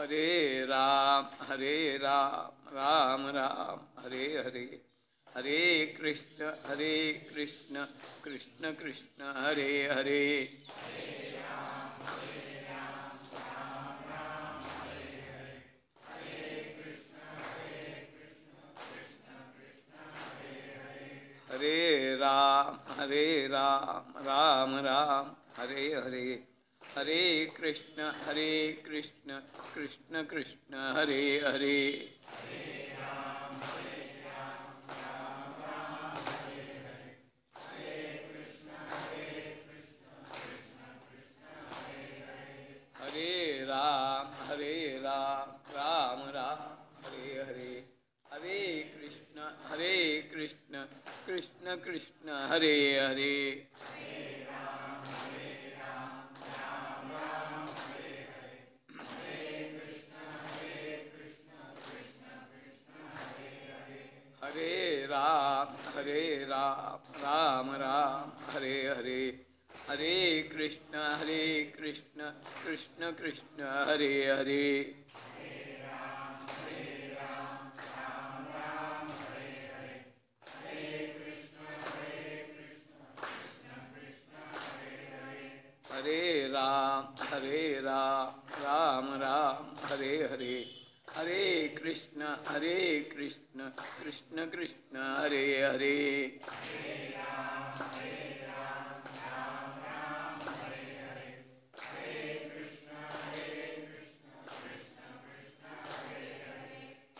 हरे राम राम राम हरे हरे हरे कृष्ण कृष्ण कृष्ण हरे हरे हरे राम राम राम हरे हरे हरे कृष्ण कृष्ण कृष्ण हरे हरे हरे राम राम राम हरे हरे हरे कृष्ण कृष्ण कृष्ण हरे हरे हरे राम राम राम हरे हरे हरे कृष्ण कृष्ण कृष्ण हरे हरे हरे राम राम राम हरे हरे हरे कृष्ण कृष्ण कृष्ण हरे हरे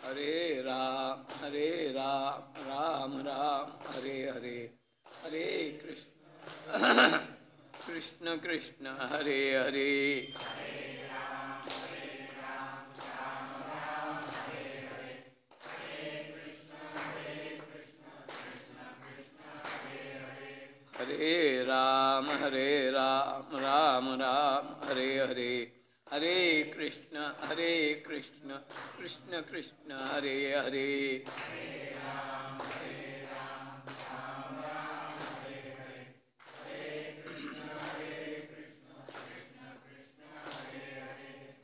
हरे राम राम राम हरे हरे हरे कृष्ण कृष्ण कृष्ण हरे हरे हरे राम राम राम हरे हरे हरे कृष्ण कृष्ण कृष्ण हरे हरे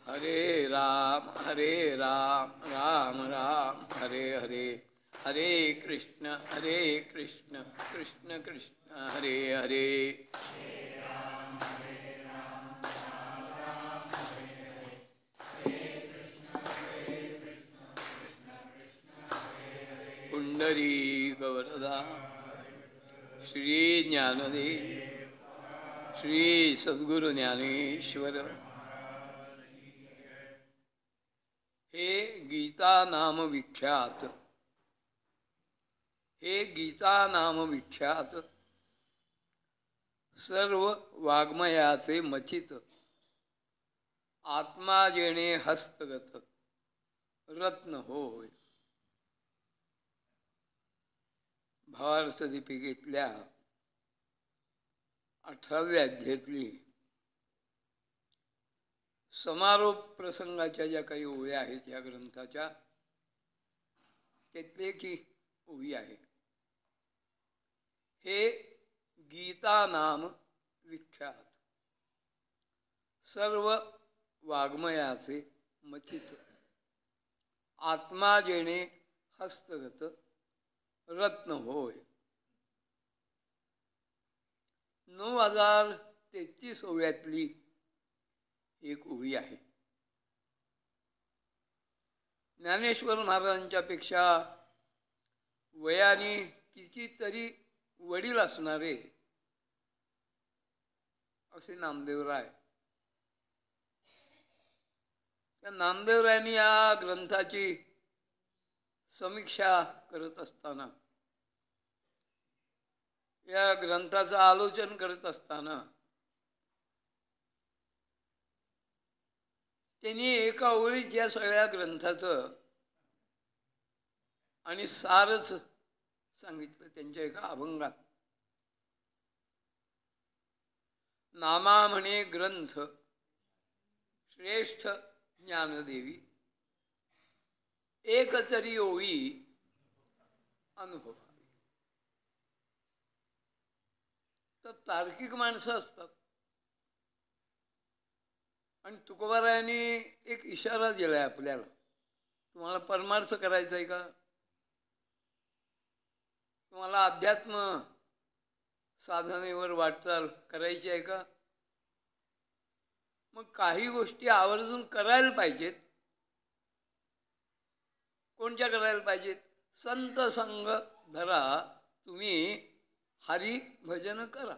हरे राम राम राम हरे हरे हरे कृष्ण कृष्ण कृष्ण हरे हरे पुंडरीक वरदा श्री ज्ञानदेव श्री सद्गुरु ज्ञानेश्वर हे गीता नाम विख्यात सर्व वाङ्मयाचे मथित आत्मा जेणे हस्तगत रत्न होय. भावार्थ दीपिकेतल्या 18व्या अध्यायातली समारोप प्रसंगाच्या ज्या काही ओव्या आहेत या ग्रंथाच्या, त्यातली एक ओवी आहे. हे गीता नाम विख्यात सर्व वाङ्मयाचे मथित आत्मा जेणे हस्तगत रत्न होय. 9033 ओव्यातली एक ओवी आहे. ज्ञानेश्वर महाराजांच्या पेक्षा वयाने कितीतरी वडील असणारे असे नामदेवराय, त्या नामदेवरायांनी या ग्रंथाची समीक्षा करत असताना, या ग्रंथाचं आलोचन करत असताना त्यांनी एका ओळीत या सगळ्या ग्रंथाचं आणि सारच सांगितलं. त्यांच्या एका अभंगात, नामा म्हणे ग्रंथ श्रेष्ठ ज्ञानदेवी, एक तरी ओवी अनुभवावी. तर तार्किक माणसं असतात आणि तुकोबारायांनी एक इशारा दिलाय आपल्याला, तुम्हाला परमार्थ करायचा आहे का, तुम्हाला अध्यात्म साधनेवर वाटचाल करायची आहे का, मग काही गोष्टी आवर्जून करायला पाहिजेत. कोणत्या करायला पाहिजेत? संत संग धरा, तुम्ही हरी भजन करा.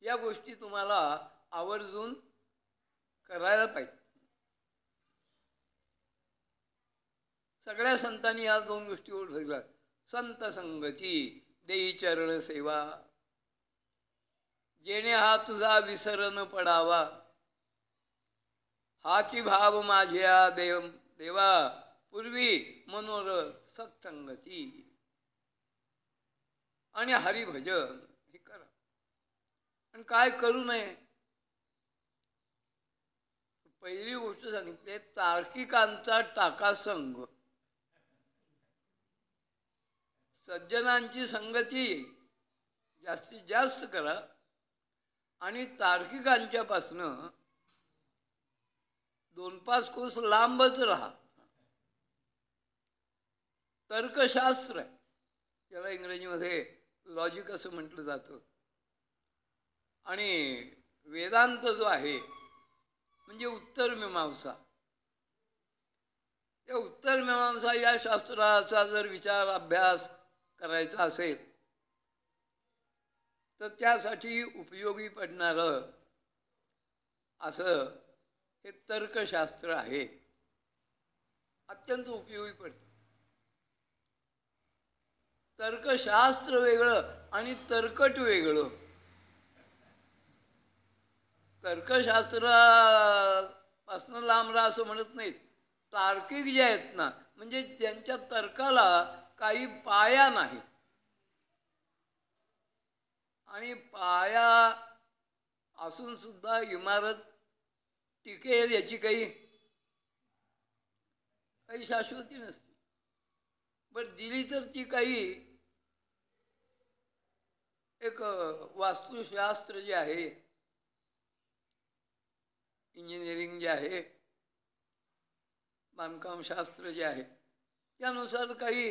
या गोष्टी तुम्हाला आवर्जून करायला पाहिजे. सगळ्या संतांनी या दोन गोष्टी ओळखल्या. संत संगती, देई चरण सेवा, जेणे हा तुझा विसर न पडावा, हाची भाव माझ्या देवा, पूर्वी मनोरथ सत्संगती, आणि हरिभजन हे करा. आणि काय करू नये? पहिली गोष्ट सांगितली, तार्किकांचा टाका संग. सज्जनांची संगती जास्तीत जास्त करा आणि तार्किकांच्या पासनं 2-5 कोस लांबच राहा. तर्कशास्त्र आहे, त्याला इंग्रजीमध्ये लॉजिक असं म्हटलं जातं. आणि वेदांत जो आहे म्हणजे उत्तर मीमांसा, त्या उत्तर मीमांसा या शास्त्राचा जर विचार अभ्यास करायचा असेल तर त्यासाठी उपयोगी पडणारं असं हे तर्कशास्त्र आहे. अत्यंत उपयोगी पडतं. तर्कशास्त्र वेगळं आणि तर्कट वेगळं. तर्कशास्त्रापासून लांब राहा असं म्हणत नाहीत. तार्किक जे आहेत ना, म्हणजे ज्यांच्या तर्काला काही पाया नाही, आणि पाया असून सुद्धा इमारत टिकेल याची काही शाश्वती नसते. बरं दिली तर ती काही एक वास्तुशास्त्र जे आहे, इंजिनिअरिंग जे आहे, बांधकाम शास्त्र जे आहे, त्यानुसार काही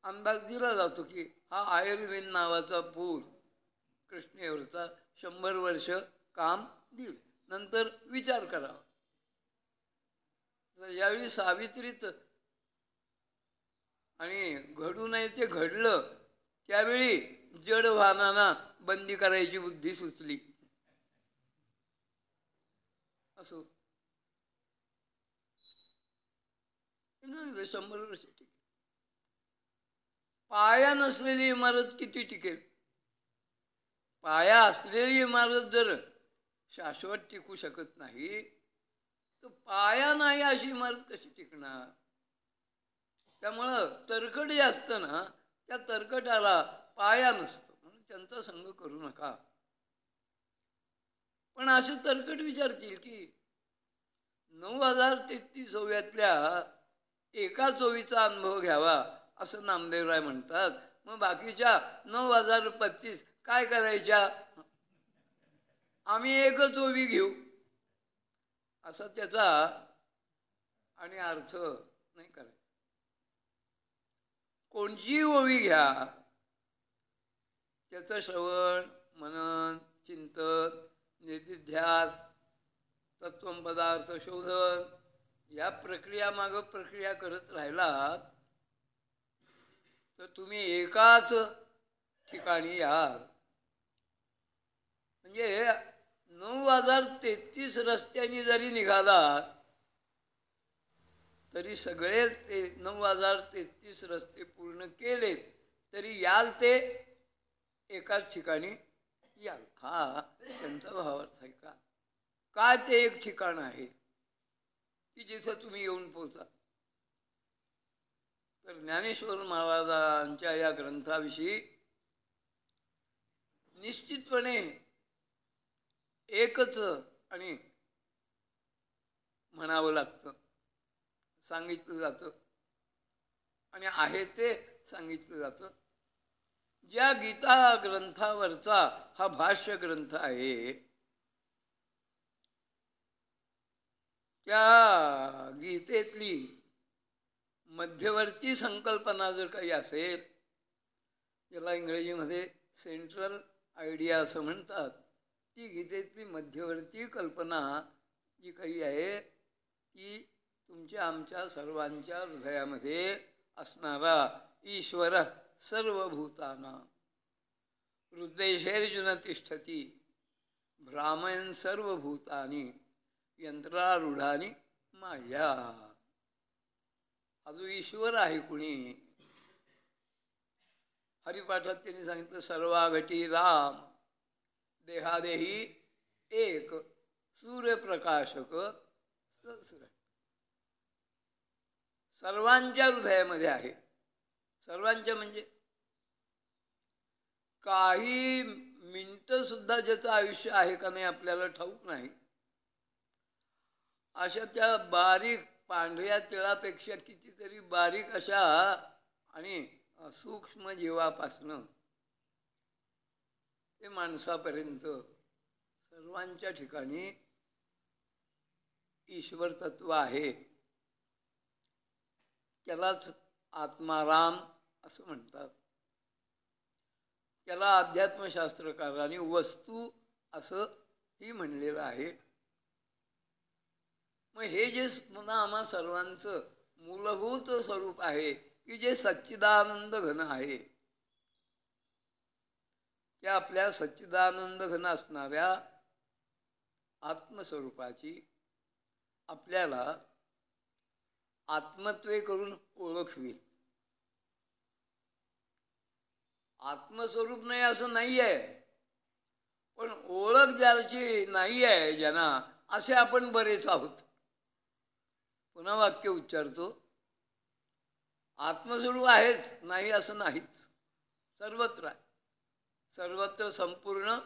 अंदाज दिला जातो की हा आयर्विन नावाचा पूल कृष्णेवरचा 100 वर्ष काम देईल, नंतर विचार करावा. ज्यावेळी सावित्रीच आणि घडू नये ते घडलं, त्यावेळी जड वाहनांना बंदी करायची बुद्धी सुचली. असो, 100 वर्ष टिकेल. पाया नसलेली इमारत किती टिकेल? पाया असलेली इमारत जर शाश्वत टिकू शकत नाही तर पाया नाही अशी इमारत कशी टिकणार? त्यामुळं तर्कट जे असतं ना, त्या तर्कटाला पाया नसतो, म्हणून त्यांचा संग करू नका. पण असे तर्कट विचारतील की 9033 एका चोवीचा अनुभव घ्यावा असं नामदेवराय म्हणतात. मग बाकीच्या 9035 काय करायच्या? आम्ही एकच ओवी घेऊ असा त्याचा आणि अर्थ नाही करायचा. कोणची ओवी घ्या, त्याचं श्रवण, मनन, चिंतन, निधिध्यास, तत्वपदार्थ शोधन या प्रक्रिया मागं प्रक्रिया करत राहिलात तर तुम्ही एकाच ठिकाणी याल. म्हणजे 9033 रस्त्यांनी जरी निघालात तरी सगळे ते 9033 रस्ते पूर्ण केलेत तरी याल ते एकाच ठिकाणी याल. हा त्यांचा भावार्थ आहे का? काय ते एक ठिकाण आहे की जिथे तुम्ही येऊन पोहोचा. तर ज्ञानेश्वर महाराजांच्या या ग्रंथाविषयी निश्चितपणे एकच आणि म्हणावं लागतं, सांगितलं जातं आणि आहे ते सांगितलं जातं. ज्या गीता ग्रंथावरचा हा भाष्य ग्रंथ आहे त्या गीतेतली मध्यवर्ती संकल्पना जर काही असेल, ज्याला इंग्रजीमध्ये सेंट्रल आयडिया असं म्हणतात, ती गीतेतली मध्यवर्ती कल्पना जी काही आहे ती तुमच्या आमच्या सर्वांच्या हृदयामध्ये असणारा ईश्वर सर्वभूतानां हृदयेषर्जुन तिष्ठती भ्रामयन् सर्वभूतानि यंत्रारूढानि माया. हा जो ईश्वर आहे कुणी, हरिपाठात त्यांनी सांगितलं सर्वाघटी राम देहादेही एक सूर्यप्रकाशक सहस्र. सर्वांच्या हृदयामध्ये आहे. सर्वांच्या म्हणजे काही मिनिटं सुद्धा ज्याचं आयुष्य आहे का नाही आपल्याला ठाऊक नाही, अशा त्या बारीक पांढऱ्या तिळापेक्षा कितीतरी बारीक अशा आणि सूक्ष्म जीवापासनं ते माणसापर्यंत सर्वांच्या ठिकाणी ईश्वर तत्व आहे. त्यालाच आत्माराम असं म्हणतात. त्याला अध्यात्मशास्त्रकारांनी वस्तू असं ही म्हणलेलं आहे. मग हे जे पुन्हा आम्हा सर्वांचं मूलभूत स्वरूप आहे की जे सच्चिदानंद घन आहे, त्या आपल्या सच्चिदानंद घन असणाऱ्या आत्मस्वरूपाची आपल्याला आत्मत्वे करून ओळख होईल. आत्मस्वरूप नाही असं नाही आहे, पण ओळख ज्याची नाही आहे ज्यांना, असे आपण बरेच आहोत. पुन्हा वाक्य उच्चारतो, आत्मस्वरूप आहेच नाही असं नाहीच, सर्वत्र आहे. सर्वत्र संपूर्ण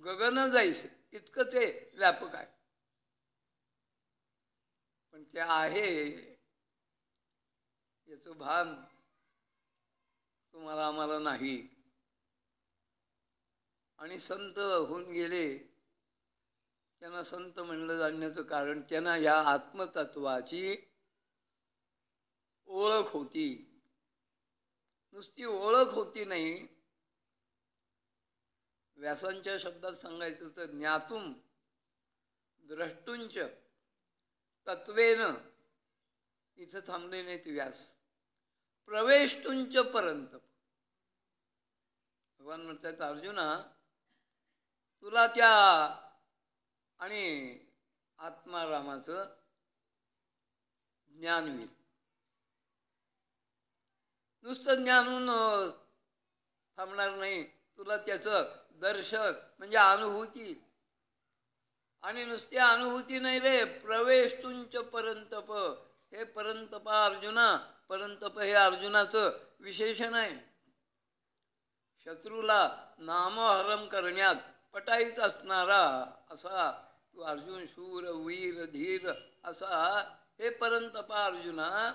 गगन जायचे इतकं ते व्यापक आहे. पण ते आहे याचं भान तुम्हाला आम्हाला नाही. आणि संत होऊन गेले, त्यांना संत म्हणलं जाण्याचं कारण त्यांना या आत्मतत्वाची ओळख होती. नुसती ओळख होती नाही, व्यासांच्या शब्दात सांगायचं तर ज्ञातुम द्रष्टुंच तत्वेन, इथं थांबले नाहीत व्यास, प्रवेष्टुंच परंतप. भगवान म्हणतात अर्जुना तुला त्या आणि आत्मारामाचं ज्ञान होईल. नुसतं ज्ञानून थांबणार नाही, तुला त्याचं दर्शन म्हणजे अनुभूती. आणि नुसती अनुभूती नाही रे, प्रवेष्टुंच परंतप. हे परंतपा अर्जुना, परंतप हे अर्जुनाचं विशेषण आहे. शत्रूला नामहरण करण्यात पटाईत असणारा असा तू अर्जुन, शूर वीर धीर असा हे परंतपा अर्जुना,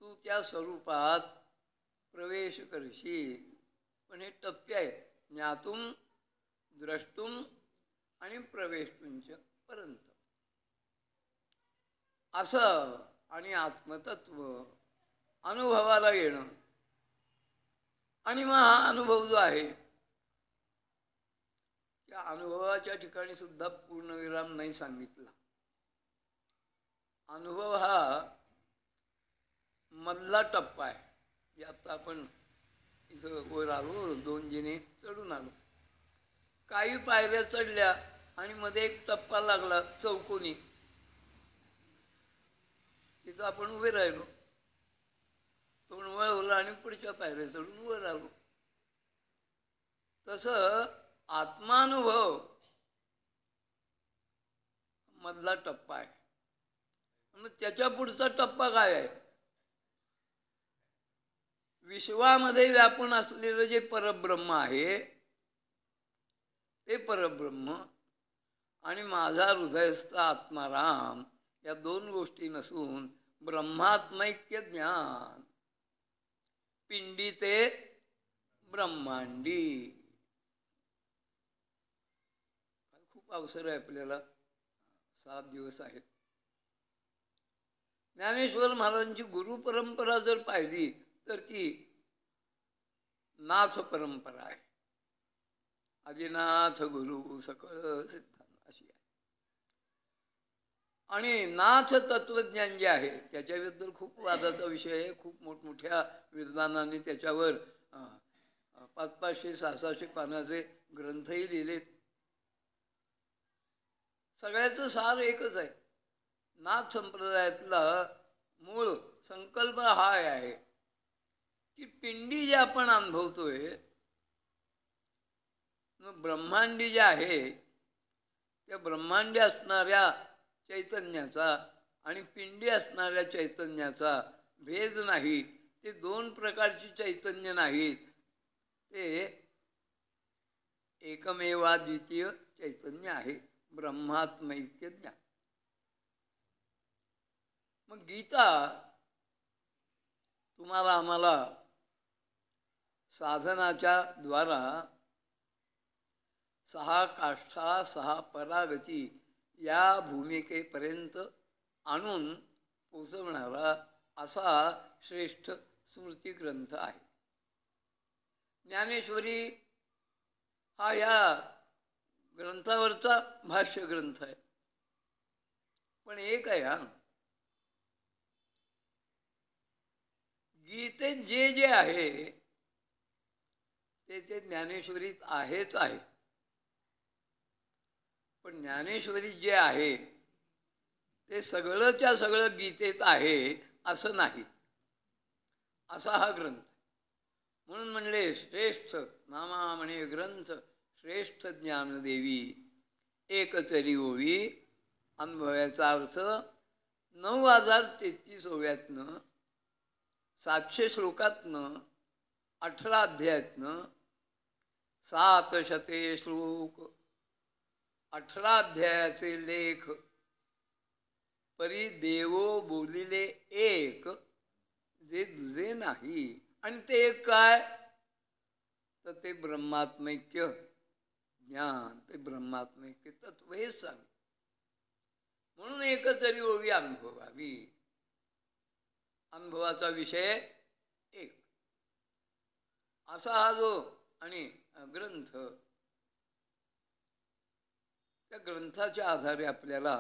तू त्या स्वरूपात प्रवेश करशील. पण हे टप्पे आहेत, ज्ञातुम द्रष्टुम आणि प्रवेष्टुंच पर्यंत असं. आणि आत्मतत्व अनुभवाला येणं, आणि मग हा अनुभव जो आहे त्या अनुभवाच्या ठिकाणी सुद्धा पूर्णविराम नाही सांगितला. अनुभव हा मधला टप्पा आहे. आता आपण इथं वर आलो, 2 जिने चढून आलो, काही पायऱ्या चढल्या आणि मध्ये एक टप्पा लागला चौकोनी, तिथं आपण उभे राहिलो, तो वळवला आणि पुढच्या पायऱ्या चढून वर आलो. तसं आत्मानुभव मधला टप्पा आहे. मग त्याच्या पुढचा टप्पा काय आहे? विश्वामध्ये व्यापून असलेलं जे परब्रह्म आहे ते परब्रह्म आणि माझा हृदयस्थ आत्माराम या 2 गोष्टी नसून ब्रह्मात्मैक्य ज्ञान, पिंडी ते ब्रह्मांडी. खूप अवसर आहे आपल्याला, 7 दिवस आहेत. ज्ञानेश्वर महाराजांची गुरु परंपरा जर पाहिली तर ती नाथ परंपरा आहे. आदिनाथ गुरु सकळ सिद्धांत अशी आहे. आणि नाथ तत्वज्ञान जे आहे त्याच्याबद्दल खूप वादाचा विषय आहे. खूप मोठमोठ्या विद्वानांनी त्याच्यावर 500-600 पानाचे ग्रंथही लिहिलेत. सगळ्याचं सार एकच आहे. नाथ संप्रदायातला मूळ संकल्प हा आहे की पिंडी जे आपण अनुभवतोय, ब्रह्मांडी जे आहे त्या ब्रह्मांडी असणाऱ्या चैतन्याचा आणि पिंडी असणाऱ्या चैतन्याचा भेद नाही. ते दोन प्रकारची चैतन्य नाहीत. ते एकमेवाद्वितीय चैतन्य आहे. ब्रह्मात्मैक्य ज्ञान. मग गीता तुम्हाला आम्हाला साधनाच्या द्वारा 6 काष्ठा 6 परागती या भूमिकेपर्यंत आणून पोचवणारा असा श्रेष्ठ स्मृती ग्रंथ आहे. ज्ञानेश्वरी हा या ग्रंथावरचा भाष्य ग्रंथ आहे. पण एक आहे हा, गीतेत जे जे आहे ते ज्ञानेश्वरीत आहेच आहे. पण ज्ञानेश्वरी जे आहे ते सगळंच्या सगळं गीतेत आहे असं नाही. असा हा ग्रंथ. म्हणून म्हणले श्रेष्ठ नामा म्हणे ग्रंथ श्रेष्ठ ज्ञानदेवी एकतरी ओवी. अनुभवाचा अर्थ 9033 ओव्यातनं 700 श्लोकातनं 18 अध्यायातनं 700 श्लोक 18 अध्यायाचे लेख परी देवो बोलिले एक जे दुजे नाही. आणि ते एक काय तर ते ब्रह्मात्मैक्य ज्ञान. ते ब्रह्मात्मैक्य तत्व हेच सांग. म्हणून एकतरी ओवी अनुभवावी. अनुभवाचा विषय एक असा हा जो आणि ग्रंथ, त्या ग्रंथाच्या आधारे आपल्याला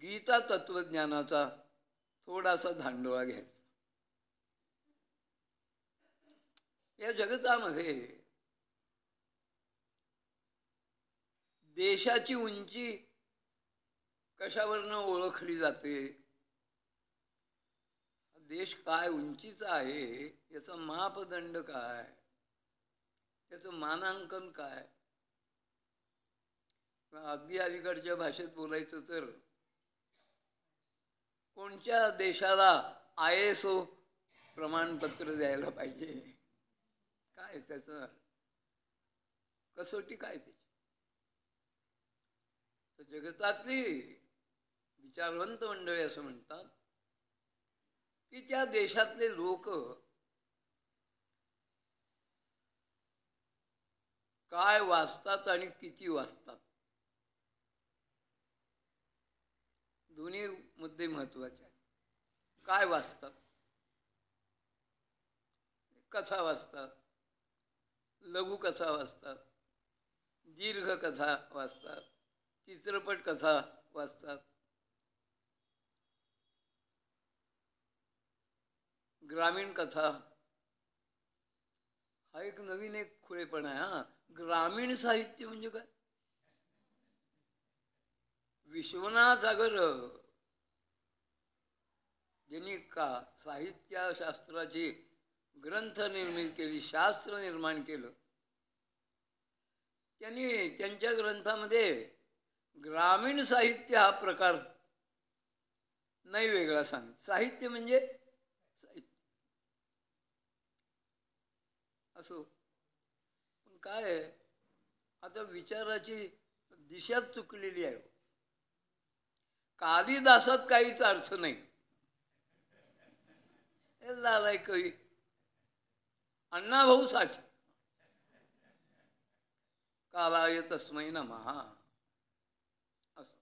गीता तत्वज्ञानाचा थोडासा धांडोळा घ्यायचा. या जगतामध्ये देशाची उंची कशावरनं ओळखली जाते, देश काय उंचीचा आहे याचा मापदंड काय, त्याचं मानांकन काय. अगदी अलीकडच्या भाषेत बोलायचं तर कोणत्या देशाला ISO प्रमाणपत्र द्यायला पाहिजे, काय त्याचं कसोटी काय त्याची. तर जगतातली विचारवंत मंडळी असं म्हणतात की त्या देशातले लोक काय वाचतात आणि किती वाचतात, दोन्ही मुद्दे महत्वाचे आहेत. काय वाचतात, कथा वाचतात, लघुकथा वाचतात, दीर्घ कथा वाचतात, चित्रपट कथा वाचतात, ग्रामीण कथा. हा एक नवीन एक खुळेपणा आहे. हा ग्रामीण साहित्य म्हणजे काय. विश्वनाथ सागर ज्यांनी का साहित्यशास्त्राची ग्रंथ निर्मिती केली, शास्त्र निर्माण केलं, त्यांनी त्यांच्या ग्रंथामध्ये ग्रामीण साहित्य हा प्रकार नाही वेगळा सांगितलं. साहित्य म्हणजे साहित्य असो. पण काय आहे आता विचाराची दिशाच चुकलेली आहे. कालिदासात काहीच अर्थ नाही. हे झालाय कवी अण्णाभाऊ साठे कालाय तस्मै नमः असं.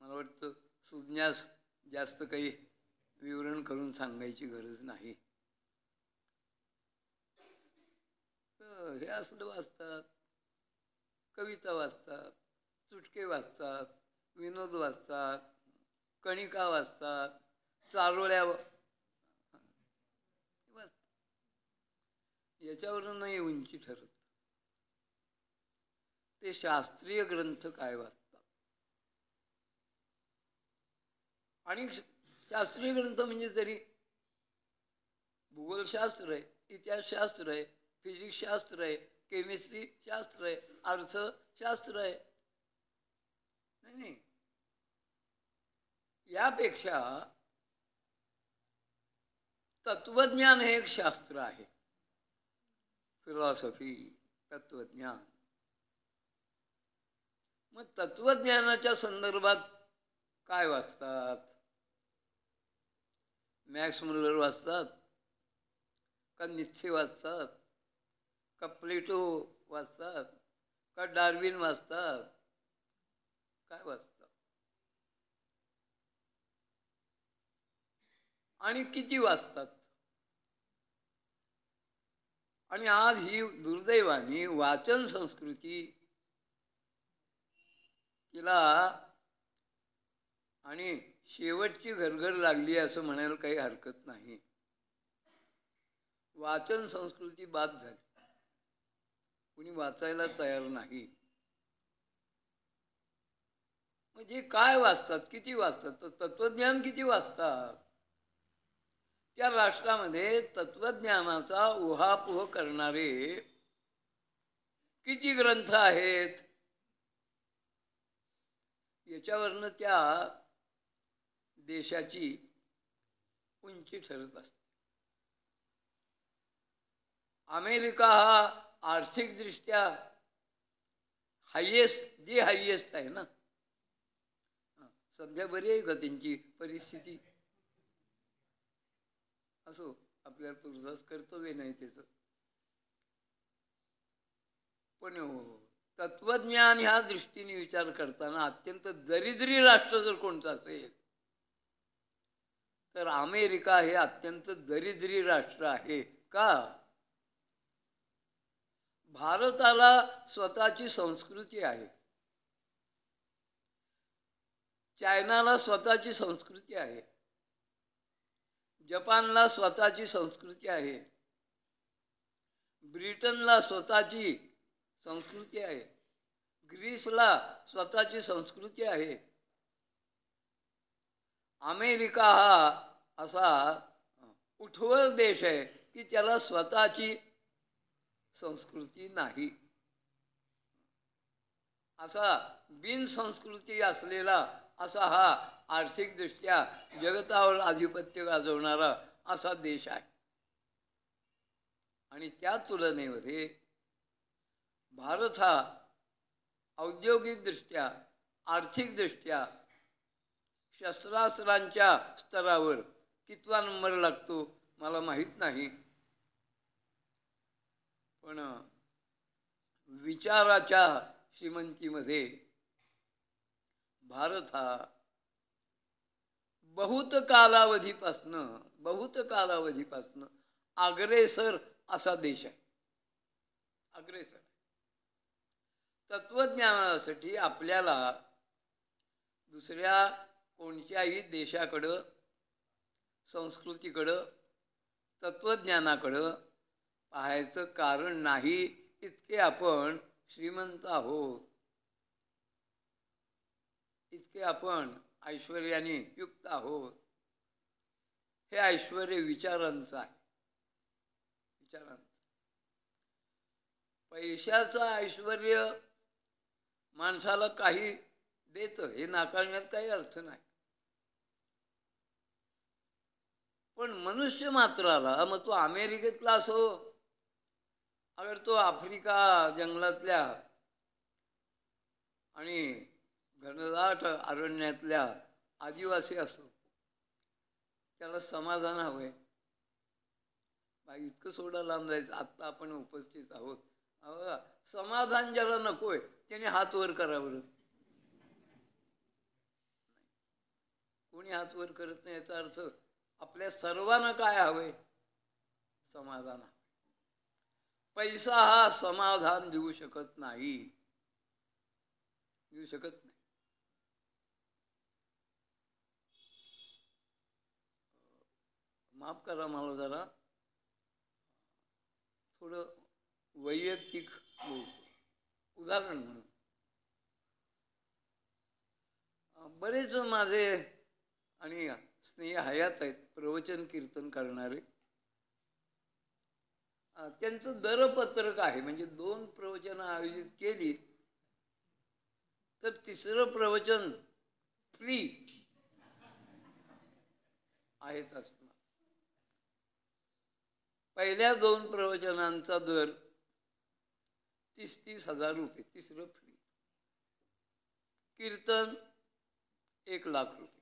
मला वाटतं सुज्ञास जास्त काही विवरण करून सांगायची गरज नाही. तर हे असलं वाचतात, कविता वाचतात, चुटके वाचतात, विनोद वाचतात, कणिका वाचतात, चारोळ्या याच्यावरून नाही उंची ठरत. ते शास्त्रीय ग्रंथ काय वाचतात. आणि शास्त्रीय ग्रंथ म्हणजे तरी भूगोलशास्त्र आहे, इतिहासशास्त्र आहे, फिजिक्स शास्त्र आहे, केमिस्ट्री शास्त्र आहे, अर्थशास्त्र आहे. नाही, यापेक्षा तत्वज्ञान हे एक शास्त्र आहे. फिलॉसॉफी, तत्वज्ञान. मग तत्वज्ञानाच्या संदर्भात काय वाचतात? मॅक्स मुलर वाचतात का? नित्से वाचतात का? प्लेटो वाचतात का? डार्विन वाचतात? काय वाचतात? आणि किती वाचतात? आणि आज ही दुर्दैवाने वाचन संस्कृती तिला आणि शेवटची घरघर लागली असं म्हणायला काही हरकत नाही. वाचन संस्कृती बाद झाली. कुणी वाचायला तयार नाही. म्हणजे काय वाचतात, किती वाचतात? तर तत्वज्ञान किती वाचतात? त्या राष्ट्रामध्ये तत्वज्ञानाचा उहापोह करणारे किती ग्रंथ आहेत? याच्यावरनं त्या देशाची उंची ठरत असते. अमेरिका हा आर्थिकदृष्ट्या हायेस्ट आहे ना. सध्या बरी आहे का त्यांची परिस्थिती? असो, आपल्याला तुझाच कर्तव्य नाही त्याचं. पण तत्वज्ञान ह्या दृष्टीने विचार करताना अत्यंत दरिद्री राष्ट्र जर कोणतं असेल तर अमेरिका हे अत्यंत दरिद्री राष्ट्र आहे. का? भारताला स्वतःची संस्कृती आहे, चायनाला स्वतःची संस्कृती आहे, जपानला स्वतःची संस्कृती आहे, ब्रिटनला स्वतःची संस्कृती आहे, ग्रीसला स्वतःची संस्कृती आहे. अमेरिका हा असा उठवल देश आहे की त्याला स्वतःची संस्कृती नाही. असा बिनसंस्कृती असलेला असा हा आर्थिकदृष्ट्या जगतावर आधिपत्य गाजवणारा असा देश आहे. आणि त्या तुलनेमध्ये भारत हा औद्योगिकदृष्ट्या, आर्थिकदृष्ट्या, शस्त्रास्त्रांच्या स्तरावर कितवा नंबर लागतो मला माहीत नाही. पण विचाराच्या श्रीमंतीमध्ये भारत हा बहुत कालावधीपासनं अग्रेसर असा देश आहे. अग्रेसर. तत्वज्ञानासाठी आपल्याला दुसऱ्या कोणत्याही देशाकडं, संस्कृतीकडं, तत्वज्ञानाकडं पाहायचं कारण नाही. इतके आपण श्रीमंत आहोत, इतके आपण ऐश्वर्याने युक्त आहोत. हे ऐश्वर्य विचारांचं आहे. विचारांचं. पैशाचं ऐश्वर्य माणसाला काही देतं हे नाकारण्यात काही अर्थ नाही. पण मनुष्य मात्राला, मग तो अमेरिकेतला असो, अगर तो आफ्रिका जंगलातल्या आणि घनदाट अरण्यातल्या आदिवासी असो, त्याला समाधान हवंय. इतकं सोडा लांब जायचं. आत्ता आपण उपस्थित आहोत. समाधान ज्याला नकोय त्याने हात वर करा बरं. कोणी हात वर करत नाही. याचा अर्थ आपल्या सर्वांना काय हवंय? समाधान. पैसा हा समाधान देऊ शकत नाही, देऊ शकत नाही. माफ करा मला जरा थोडं वैयक्तिक बोलतो. उदाहरण म्हणून बरेच माझे आणि स्नेह हयात आहेत प्रवचन कीर्तन करणारे. त्यांचं दरपत्रक आहे. म्हणजे 2 प्रवचन आयोजित केली तर 3रं प्रवचन फ्री आहेच असणार. पहिल्या 2 प्रवचनांचा दर 30-30 हजार रुपये, 3रं फ्री. कीर्तन 1 लाख रुपये.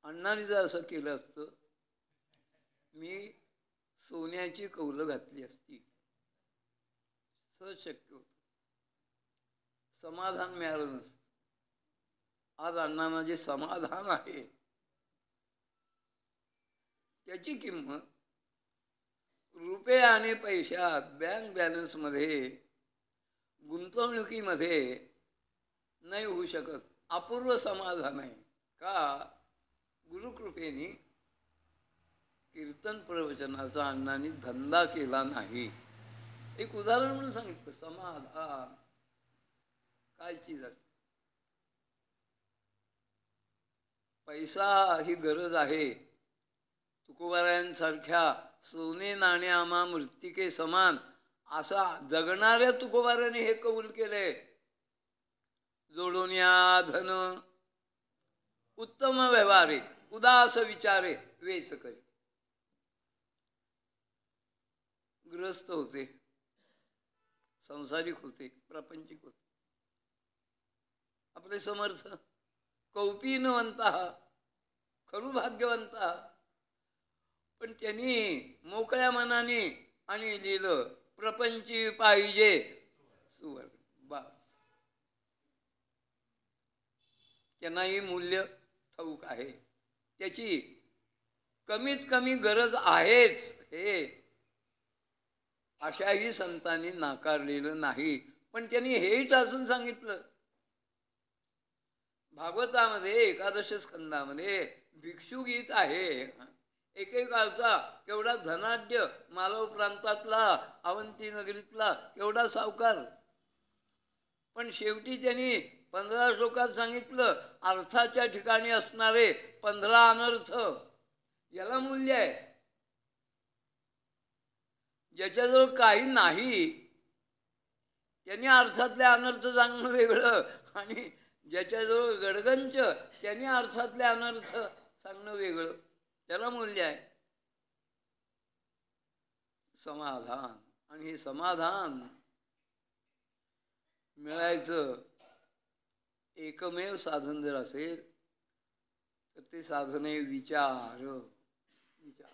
अण्णांनी जर असं केलं असतं, मी सोन्याची कौलं घातली असती. सहज शक्य होतं. समाधान मिळालं नसतं. आज अण्णांना जे समाधान आहे त्याची किंमत रुपये आणि पैशात, बँक बॅलन्समध्ये, गुंतवणुकीमध्ये नाही होऊ शकत. अपूर्व समाधान आहे. का? गुरुकृपेने कीर्तन प्रवचनाचा अण्णांनी धंदा केला नाही. एक उदाहरण म्हणून सांगितलं. समाधान काय चीज असते? पैसा ही गरज आहे. तुकोबारायांसारख्या सोने नाणे आम्हा मृत्तिके समान असा जगणाऱ्या तुकोबाराने हे कबूल केले. जोडून या धन उत्तम व्यवहारे, उदास विचारे वेच करी. ग्रस्त होते, संसारिक होते, प्रापंचिक होते. आपले समर्थ कौपीनवंत, खरू भाग्यवंत. पण त्यांनी मोकळ्या मनाने आणि लिहिलं प्रपंची पाहिजे सुवर्ण. बस. त्यांनाही मूल्य ठाऊक आहे. त्याची कमीत कमी गरज आहेच हे अशाही संतांनी नाकारलेलं नाही. पण त्यांनी हेही टाचून सांगितलं. भागवतामध्ये 11 स्कंदामध्ये भिक्षुगीत आहे. एकेकाळचा केवढा धनाढ्य मालव प्रांतातला, अवंती नगरीतला केवढा सावकार. पण शेवटी त्यांनी 15 श्लोकात सांगितलं अर्थाच्या ठिकाणी असणारे 15 अनर्थ. याला मूल्य आहे. ज्याच्याजवळ काही नाही त्यांनी अर्थातले अनर्थ सांगणं वेगळं, आणि ज्याच्याजवळ गडगंच त्यांनी अर्थातले अनर्थ सांगणं वेगळं. त्याला मूल्य आहे. समाधान. आणि हे समाधान मिळायचं एकमेव साधन जर असेल तर ते साधन आहे विचार. विचार.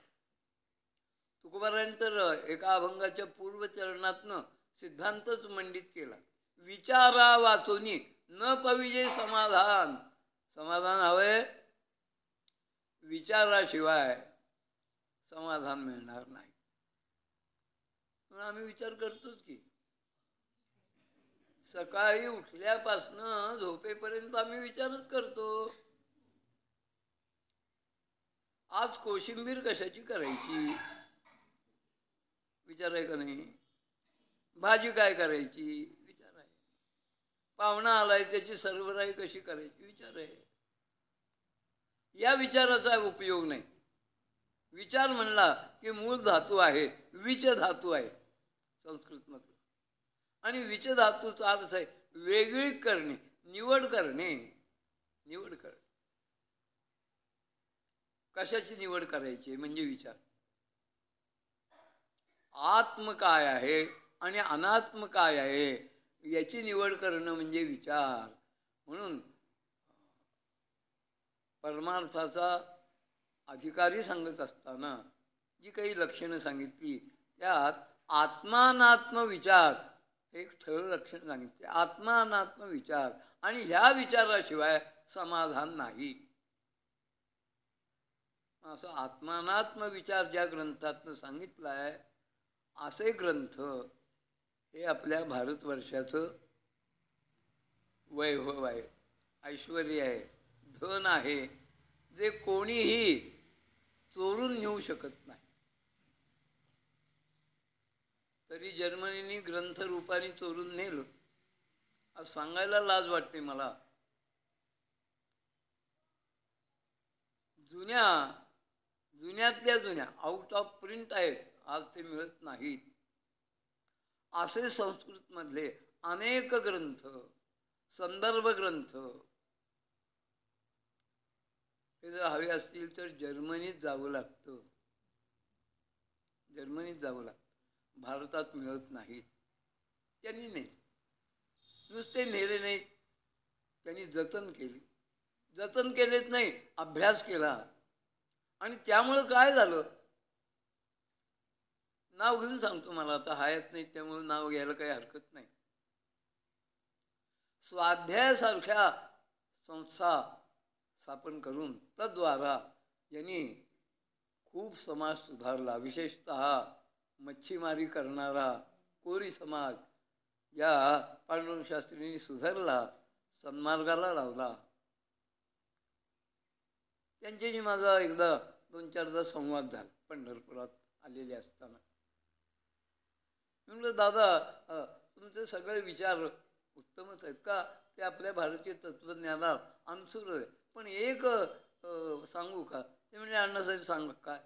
तुकोबारांनी तर एका अभंगाच्या पूर्वचरणातनं सिद्धांतच मंडित केला. विचारा वाचोनी न पविजे समाधान. समाधान हवंय, विचाराशिवाय समाधान मिळणार नाही. म्हणून आम्ही विचार करतोच की सकाळी उठल्यापासनं झोपेपर्यंत आम्ही विचारच करतो. आज कोशिंबीर कशाची करायची विचार आहे का नाही? भाजी काय करायची विचार आहे. पाहुणा आलाय त्याची सरबराई कशी करायची विचार आहे. या विचाराचा उपयोग नाही. विचार म्हणला की मूळ धातू आहे, विच धातू आहे संस्कृत मध्ये. आणि विच धातूचा अर्थ आहे वेगळी करणे, निवड करणे. निवड करणे. कशाची निवड करायची म्हणजे विचार. आत्म काय आहे आणि अनात्म काय आहे याची निवड करणं म्हणजे विचार. म्हणून परमार्थाचा अधिकारी सांगत असताना जी काही लक्षणं सांगितली त्यात आत्मानात्म विचार हे एक ठळक लक्षण सांगितले. आत्मानात्म विचार. आणि ह्या विचाराशिवाय समाधान नाही. असं आत्मानात्म विचार ज्या ग्रंथातनं सांगितलं आहे, असे ग्रंथ हे आपल्या भारतवर्षाचं वैभव आहे, ऐश्वर आहे, धन आहे, जे कोणीही चोरून नेऊ शकत नाही. तरी जर्मनीने ग्रंथ रूपाने चोरून नेलं, आज सांगायला लाज वाटते मला. जुन्यातल्या जुन्या आउट ऑफ प्रिंट आहेत, आज ते मिळत नाहीत. असे संस्कृत मधले अनेक ग्रंथ, संदर्भ ग्रंथ हे जर हवे असतील तर जर्मनीत जावं लागतं. जर्मनीत जावं लागतं, भारतात मिळत नाहीत. त्यांनी नाही, नुसते नेले नाहीत, त्यांनी जतन केली. जतन केलेत नाही, अभ्यास केला. आणि त्यामुळं काय झालं, नाव घेऊन सांगतो, मला आता हयात नाही त्यामुळे नाव घ्यायला काही हरकत नाही. स्वाध्यायासारख्या संस्था स्थापन करून तद्वारा यांनी खूप समाज सुधारला. विशेषतः मच्छीमारी करणारा कोळी समाज या पांडुरंग शास्त्रींनी सुधारला, सन्मार्गाला लावला. त्यांच्याशी माझा एकदा 2-4दा संवाद झाला पंढरपुरात आलेले असताना. म्हटलं, दादा तुमचे सगळे विचार उत्तमच आहेत का, ते आपल्या भारतीय तत्त्वज्ञानात अनुसर आहे, पण एक सांगू का? ते म्हणजे अण्णासाहेब सांगा काय.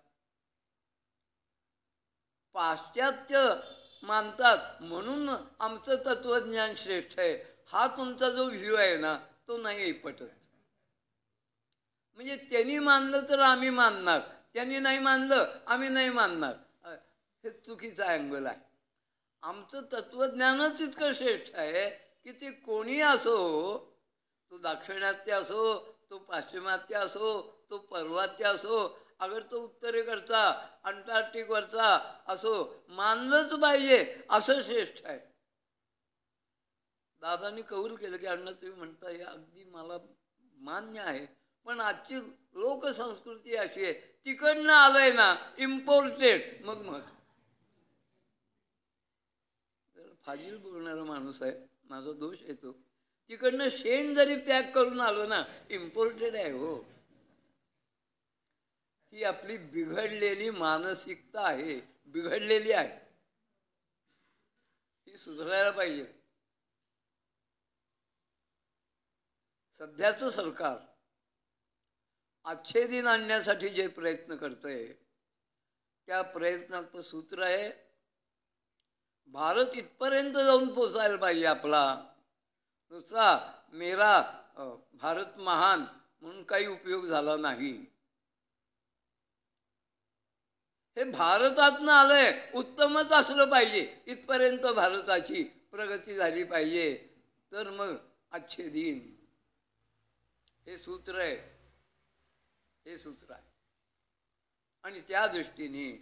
पाश्चात्य मानतात म्हणून आमचं तत्वज्ञान श्रेष्ठ आहे, हा तुमचा जो व्ह्यू आहे ना, तो नाही पटत. म्हणजे त्यांनी मानलं तर आम्ही मानणार, त्यांनी नाही मानलं आम्ही नाही मानणार, हे चुकीचा अँगल आहे. आमचं तत्वज्ञानच इतकं श्रेष्ठ आहे की ते कोणी असो, तो दाक्षिणात्य असो, तो पाश्चिमात्य असो, तो पर्वात्य असो, अगर तो उत्तरेकडचा अंटार्क्टिकवरचा असो, मानलंच पाहिजे, असं श्रेष्ठ आहे. दादांनी कबूल केलं की अण्णा तुम्ही म्हणता हे अगदी मला मान्य आहे, पण आजची लोकसंस्कृती अशी आहे, तिकडनं आलंय ना इम्पोर्टेड. मग फाजील बोलणारा माणूस आहे, माझा दोष येतो. तिकडनं शेण जरी पॅक करून आलो ना, इम्पोर्टेड आहे हो. ही आपली बिघडलेली मानसिकता आहे, बिघडलेली आहे, ही सुधारायला पाहिजे. सध्याचं सरकार अच्छे दिन आणण्यासाठी जे प्रयत्न करतंय, त्या प्रयत्नाचं सूत्र आहे, भारत इथपर्यंत जाऊन पोचायला पाहिजे आपला. नुसता मेरा भारत महान म्हणून काही उपयोग झाला नाही. हे भारतातनं आलंय, उत्तमच असलं पाहिजे, इथपर्यंत भारताची प्रगती झाली पाहिजे, तर मग अच्छे दिन. हे सूत्र आहे, हे सूत्र आहे. आणि त्या दृष्टीने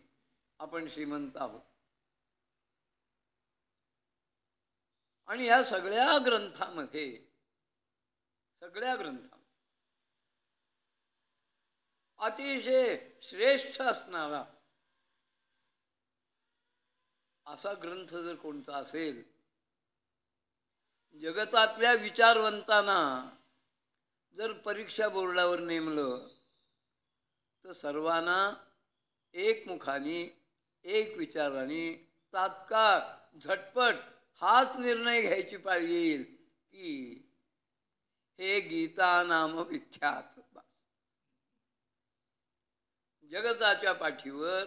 आपण श्रीमंत आहोत. आणि या सगळ्या ग्रंथामध्ये अतिशय श्रेष्ठ असणारा असा ग्रंथ जर कोणता असेल, जगतातल्या विचारवंतांना जर परीक्षा बोर्डावर नेमलं तर सर्वांना एकमुखाने एक विचाराने तात्काळ झटपट हाच निर्णय घ्यायची पाळी येईल की हे गीता नाम विख्यात. जगताच्या पाठीवर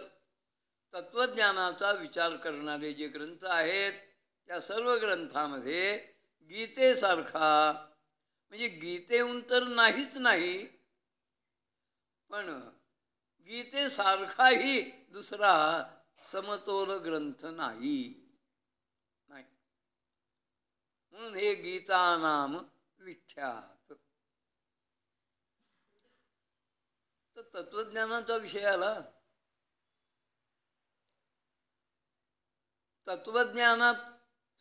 तत्वज्ञानाचा विचार करणारे जे ग्रंथ आहेत, त्या सर्व ग्रंथामध्ये गीतेसारखा, म्हणजे गीतेहून तर नाहीच नाही, पण गीतेसारखाही दुसरा समतोल ग्रंथ नाही. म्हणून हे गीता नाम विख्यात. तर तत्वज्ञानाचा विषय आला. तत्वज्ञानात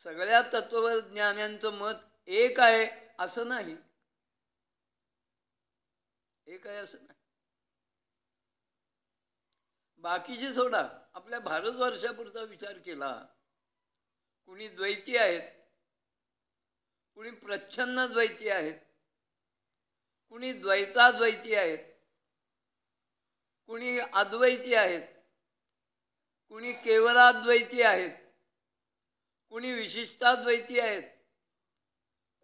सगळ्या तत्वज्ञानांचं मत एक आहे असं नाही, एक आहे असं नाही. बाकीचे सोडा, आपल्या भारतवर्षापुरता विचार केला, कुणी द्वैती आहेत, कुणी प्रच्छन्न द्वैती आहेत, कुणी द्वैताद्वैती आहेत, कुणी अद्वैती आहेत, कुणी केवलाद्वैती आहेत, कुणी विशिष्टाद्वैती आहेत,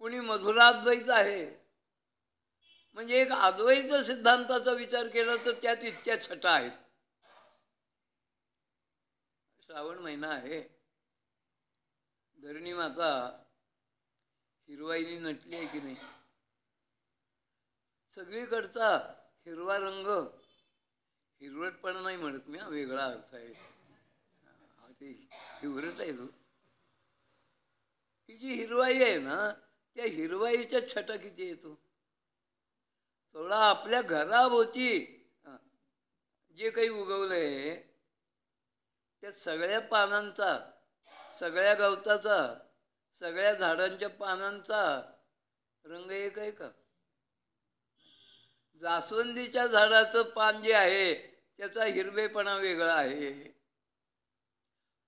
कुणी मधुराद्वैत आहे. म्हणजे एक अद्वैत सिद्धांताचा विचार केला तर त्यात इतक्या छटा आहेत. श्रावण महिना आहे, धरणी माता हिरवाईने नटली आहे की नाही? सगळीकडचा हिरवा रंग, हिरवटपणा नाही म्हणत मी, वेगळा अर्थ आहे, ते हिरवट आहे. तो ही जी हिरवाई आहे ना, त्या हिरवाईच्या छटा किती येतो. थोडा आपल्या घराभोवती जे काही उगवलंय त्या सगळ्या पानांचा, सगळ्या गवताचा, सगळ्या झाडांच्या पानांचा रंग एक आहे का? जास्वंदीच्या झाडाचं पान जे आहे त्याचा हिरवेपणा वेगळा आहे.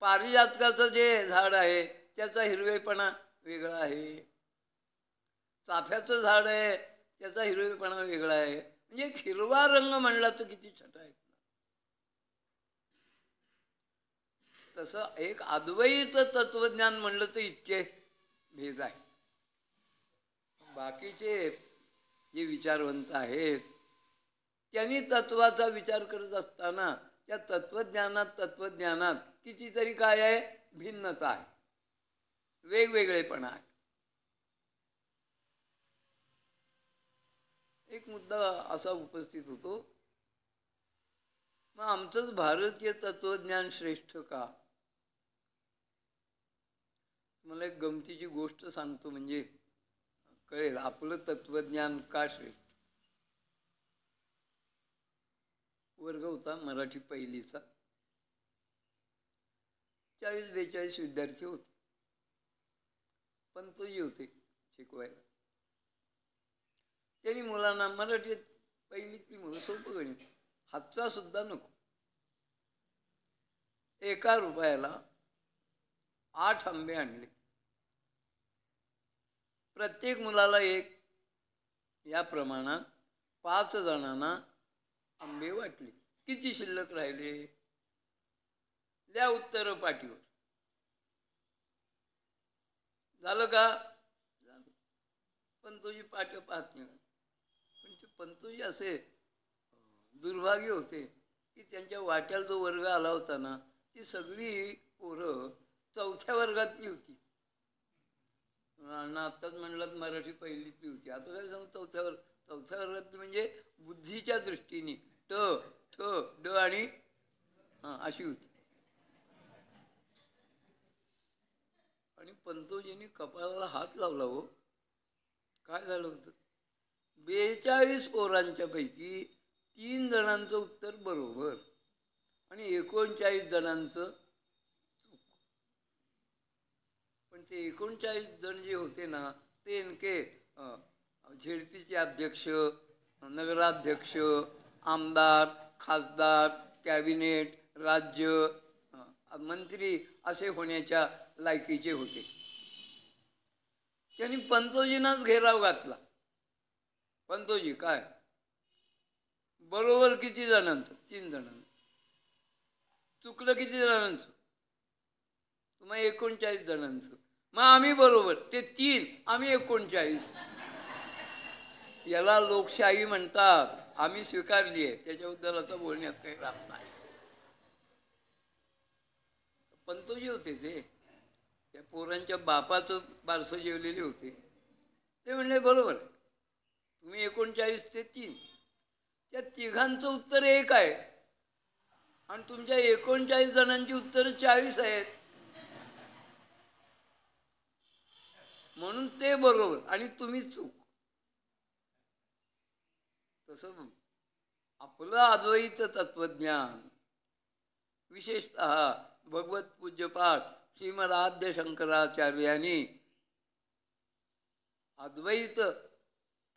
पारिजातकाचं जे झाड आहे त्याचा हिरवेपणा वेगळा आहे. चाफ्याचं झाड आहे त्याचा हिरवेपणा वेगळा आहे. म्हणजे हिरवा रंग म्हणला तर किती छटा आहेत. तसं एक अद्वैत तत्वज्ञान म्हणलं तर इतके भेद आहे. बाकीचे जे विचारवंत आहेत त्यांनी तत्वाचा विचार करत असताना त्या तत्वज्ञानात कितीतरी काय आहे, भिन्नता आहे, वेगवेगळेपणा आहे. एक मुद्दा असा उपस्थित होतो, मग आमचंच भारतीय तत्वज्ञान श्रेष्ठ का? मला एक गमतीची गोष्ट सांगतो म्हणजे कळेल आपलं तत्वज्ञान का श्रेष्ठ. वर्ग होता मराठी पहिलीचा, 40-42 विद्यार्थी होते. पंतोजी होते शिकवायला. त्यांनी मुलांना मराठीत पहिलीतली मुलं सोपं गणित, हातचा सुद्धा नको, 1 रुपयाला 8 आंबे आणले, प्रत्येक मुलाला 1, या प्रमाणात 5 जणांना आंबे वाटले. किती शिल्लक राहिले? द्या उत्तर पाठीवर. झालं का? झालं. पंतोजी पाठ पाहत नाही. पण ते पंतोजी असे दुर्भाग्य होते की त्यांच्या वाट्याला जो वर्ग आला होता ना, ती सगळी पोरं 4थ्या वर्गातली होती. आत्ताच म्हणलं मराठी पहिलीतली होती, आता काय सांगू 4थ्या वर्गातली म्हणजे बुद्धीच्या दृष्टीने ट ठ ड आणि अशी होती. आणि पंतोजींनी कपाळाला हात लावला. हो, काय झालं होतं? 42 पोरांच्या पैकी 3 जणांचं उत्तर बरोबर आणि 39 जणांचं चूक. पण ते 39 जण जे होते ना, ते इनके झेडपीचे अध्यक्ष, नगराध्यक्ष, आमदार, खासदार, कॅबिनेट, राज्य मंत्री असे होण्याच्या लायकीचे होते. त्यांनी पंतोजींनाच घेराव घातला. पंतोजी काय बरोबर किती जणांचं? 3 जणांचं. चुकलं किती जणांचं? तुम्हाला 39 जणांचं. मग आम्ही बरोबर, ते 3, आम्ही 39. याला लोकशाही म्हणतात. आम्ही स्वीकारली आहे, त्याच्याबद्दल आता बोलण्यात काही राहत नाही. पंतोजी होते ते, त्या पोरांच्या बापाचं बारसं जेवलेले होते. ते म्हणले बरोबर, तुम्ही 39 ते 3, त्या तिघांचं उत्तर 1 आहे आणि तुमच्या 39 जणांची उत्तर 40 आहेत, म्हणून ते बरोबर आणि तुम्ही चूक. तसं आपलं अद्वैत तत्वज्ञान, विशेषतः भगवत पूज्यपाठ श्रीमद आद्य शंकराचार्यांनी अद्वैत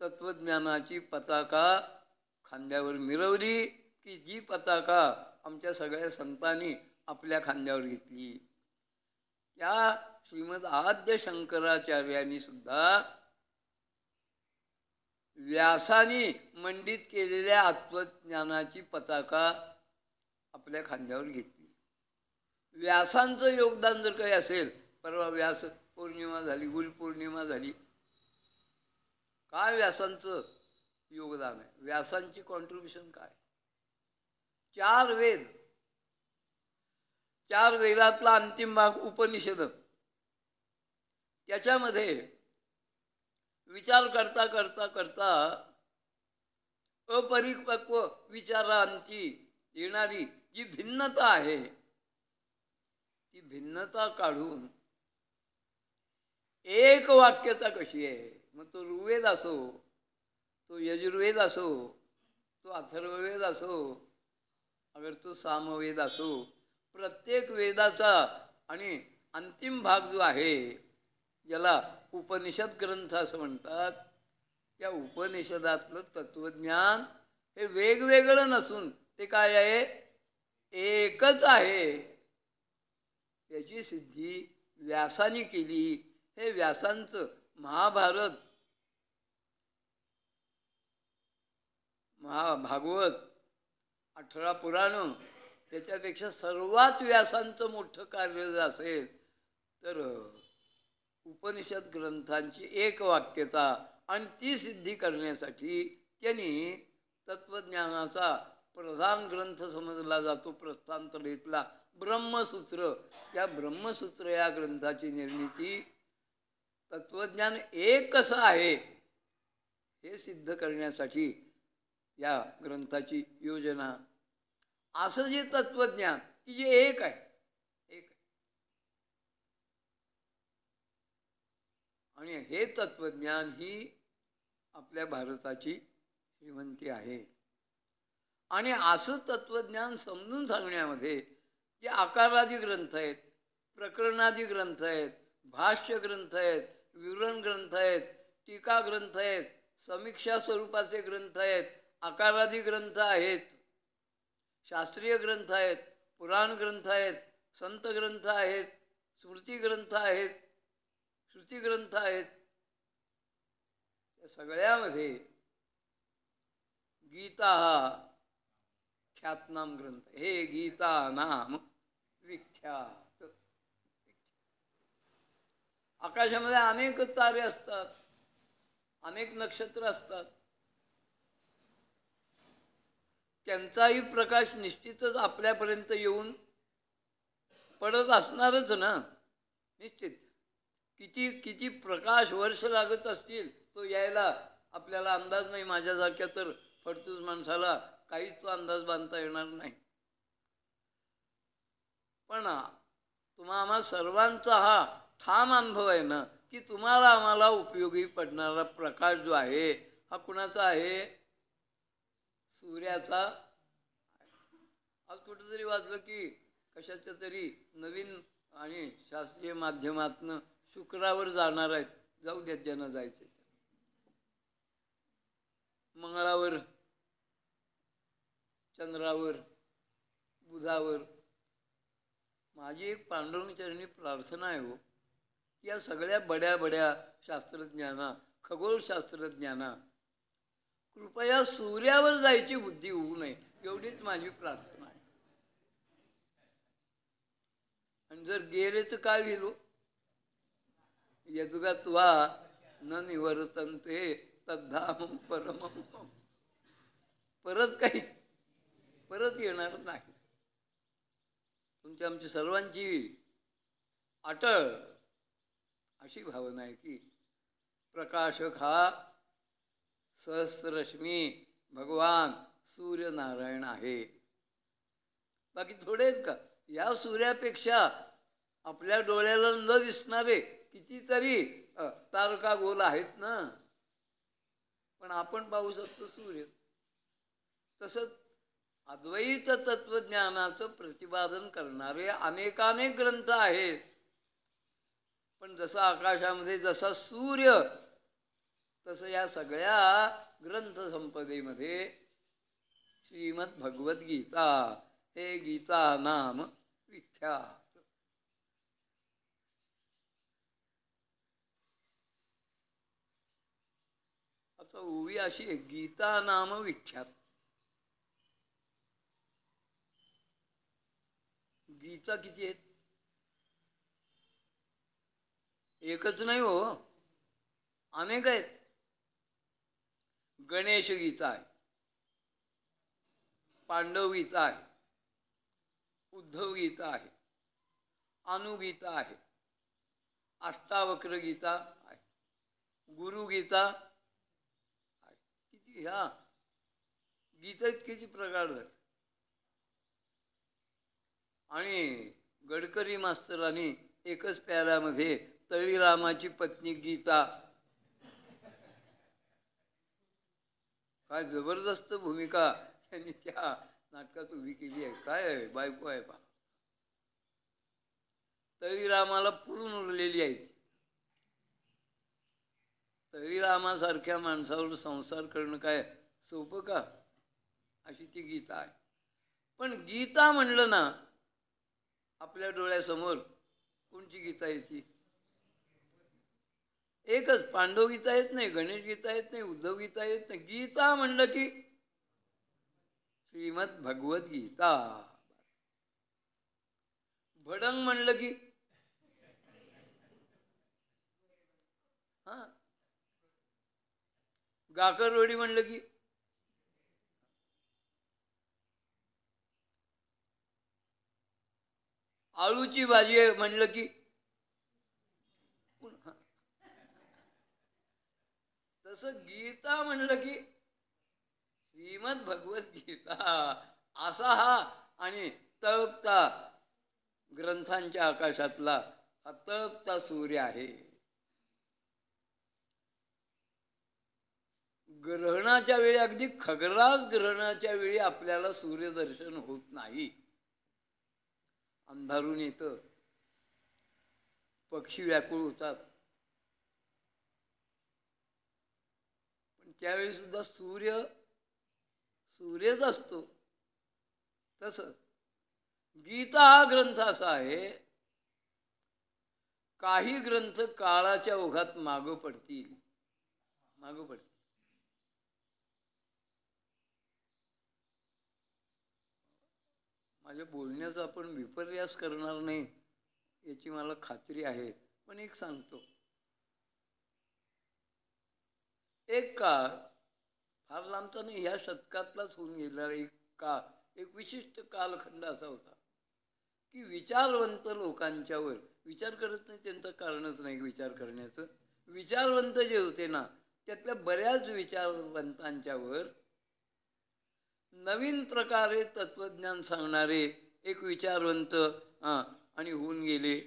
तत्वज्ञानाची पताका खांद्यावर मिरवली की जी पताका आमच्या सगळ्या संतांनी आपल्या खांद्यावर घेतली. त्या श्रीमद आद्य शंकराचार्यांनी सुद्धा व्यासानी मंडित केलेल्या आत्मज्ञानाची पताका आपल्या खांद्यावर घेतली. व्यासांचं योगदान जर काही असेल, परवा व्यास पौर्णिमा झाली, गुरुपौर्णिमा झाली, काय व्यासांचं योगदान आहे, व्यासांची कॉन्ट्रीब्युशन काय. 4 वेद, 4 वेदातला अंतिम भाग उपनिषद, त्याच्यामध्ये विचार करता करता करता अपरिपक्व विचारांची येणारी जी भिन्नता आहे, ती भिन्नता काढून एक वाक्यता कशी आहे. मग तो ऋग्वेद असो, तो यजुर्वेद असो, तो अथर्ववेद असो, अगर तो सामवेद असो, प्रत्येक वेदाचा आणि अंतिम भाग जो आहे, ज्याला उपनिषद ग्रंथ असं म्हणतात, त्या उपनिषदातलं तत्वज्ञान हे वेगवेगळं नसून ते काय आहे, एकच आहे. त्याची सिद्धी व्यासानी केली. हे व्यासांचं महाभारत, महाभागवत, 18 पुराण, त्याच्यापेक्षा सर्वात व्यासांचं मोठं कार्य जर असेल तर उपनिषद ग्रंथांची एक वाक्यता, आणि ती सिद्धी करण्यासाठी त्यांनी तत्वज्ञानाचा प्रधान ग्रंथ समजला जातो प्रस्थानत्रयीतला ब्रह्मसूत्र. त्या ब्रह्मसूत्र या ग्रंथाची निर्मिती तत्वज्ञान एक कसं आहे हे सिद्ध करण्यासाठी या ग्रंथाची योजना. असं जे तत्वज्ञान की जे एक आहे, एक, आणि हे तत्वज्ञान ही आपल्या भारताची श्रीमंती आहे. आणि असं तत्वज्ञान समजून सांगण्यामध्ये जे आकारादी ग्रंथ आहेत, प्रकरणादी ग्रंथ आहेत, भाष्य ग्रंथ आहेत, विवरण ग्रंथ आहेत, टीका ग्रंथ आहेत, समीक्षा स्वरूपाचे ग्रंथ आहेत, आकारादी ग्रंथ आहेत, शास्त्रीय ग्रंथ आहेत, पुराण ग्रंथ आहेत, संत ग्रंथ आहेत, स्मृती ग्रंथ आहेत, श्रुती ग्रंथ आहेत, या सगळ्यामध्ये गीता हा ख्यातनाम ग्रंथ. हे गीता नाम विख्यात. आकाशामध्ये अनेक तारे असतात, अनेक नक्षत्र असतात, त्यांचाही प्रकाश निश्चितच आपल्यापर्यंत येऊन पडत असणारच ना, निश्चित. किती किती प्रकाश वर्ष लागत असतील तो यायला आपल्याला अंदाज नाही. माझ्यासारख्या तर फडतूस माणसाला काहीच तो अंदाज बांधता येणार नाही. पण आम्हा सर्वांचा हा ठाम अनुभव आहे ना की तुम्हाला आम्हाला उपयोगी पडणारा प्रकाश जो आहे हा कुणाचा आहे, सूर्याचा. आज कुठेतरी वाचलं की कशाच्या तरी नवीन आणि शास्त्रीय माध्यमातनं शुक्रावर जाणार आहेत. जाऊ द्या, ज्यांना जायचे. मंगळावर, चंद्रावर, बुधावर. माझी एक पांडुरंगचरणी प्रार्थना आहे हो, की या सगळ्या बड्या बड्या शास्त्रज्ञांना, खगोलशास्त्रज्ञांना कृपया सूर्यावर जायची बुद्धी होऊ नये, एवढीच माझी प्रार्थना आहे. आणि जर गेले तर काय होईल, यद्गत्वा न निवर्तन्ते तद्धामं परमं. परत येणार नाही. तुमची आमची सर्वांची अटळ अशी भावना आहे की प्रकाशक हा सहस्त्ररश्मी भगवान सूर्यनारायण आहे. बाकी थोडे आहेत का? या सूर्यापेक्षा आपल्या डोळ्याला न दिसणारे कितीतरी तारका गोल आहेत ना, पण आपण पाहू शकतो सूर्य. तसंच अद्वैत तत्वज्ञानाचं प्रतिपादन करणारे अनेकानेक ग्रंथ आहेत. पण जसं आकाशामध्ये जसा सूर्य, तसं या सगळ्या ग्रंथ संपदेमध्ये श्रीमद भगवद्गीता हे गीता नाम विख्यात. आता ओवी अशी आहे, गीता नाम विख्यात. गीता किती आहेत? एकच नाही हो, अनेक आहेत. गणेश गीता आहे, पांडव गीता आहे, उद्धव गीता आहे, अनुगीता आहे, अष्टावक्र गीता आहे, गुरु गीता आहे. किती ह्या गीता इतकेची प्रकार झाले. आणि गडकरी मास्तरांनी एकच प्याऱ्यामध्ये तळीरामाची पत्नी गीता, काय जबरदस्त भूमिका त्यांनी त्या नाटकात उभी केली आहे. काय आहे, बायको आहे पा. तळीरामाला पुरून उरलेली आहे. तळीरामासारख्या माणसावर संसार करणं काय सोपं का? अशी ती गीता आहे. पण गीता म्हणलं ना, आपल्या डोळ्यासमोर कोणची गीता येते? एकच. पांडव गीता येत नाही, गणेश गीता येत नाही, उद्धव गीता येत नाही. गीता म्हणलं की श्रीमद भगवत गीता. भडंग म्हणलं की हा, गाकरवडी म्हणलं की आळूची भाजी म्हणलं की तसं गीता म्हणलं की श्रीमद भगवत गीता असा हा आणि तळपता ग्रंथांच्या आकाशातला हा तळपता सूर्य आहे. ग्रहणाच्या वेळी, अगदी खग्रास ग्रहणाच्या वेळी आपल्याला सूर्यदर्शन होत नाही. अंधारून येतं, पक्षी व्याकुळ होतात, पण त्यावेळी सुद्धा सूर्यच असतो. तसं गीता हा ग्रंथ असा आहे, काही ग्रंथ काळाच्या ओघात मागं पडतील. माझ्या बोलण्याचा आपण विपर्यास करणार नाही याची मला खात्री आहे. पण एक सांगतो, एक काळ फार लांबचा नाही, ह्या शतकातलाच होऊन गेलेला एक विशिष्ट कालखंड असा होता की विचारवंत लोकांच्यावर, विचार करत नाही त्यांचं कारणच नाही विचार करण्याचं, विचारवंत जे होते ना, त्यातल्या बऱ्याच विचारवंतांच्यावर नवीन प्रकारे तत्वज्ञान सांगणारे एक विचारवंत आणि होऊन गेले.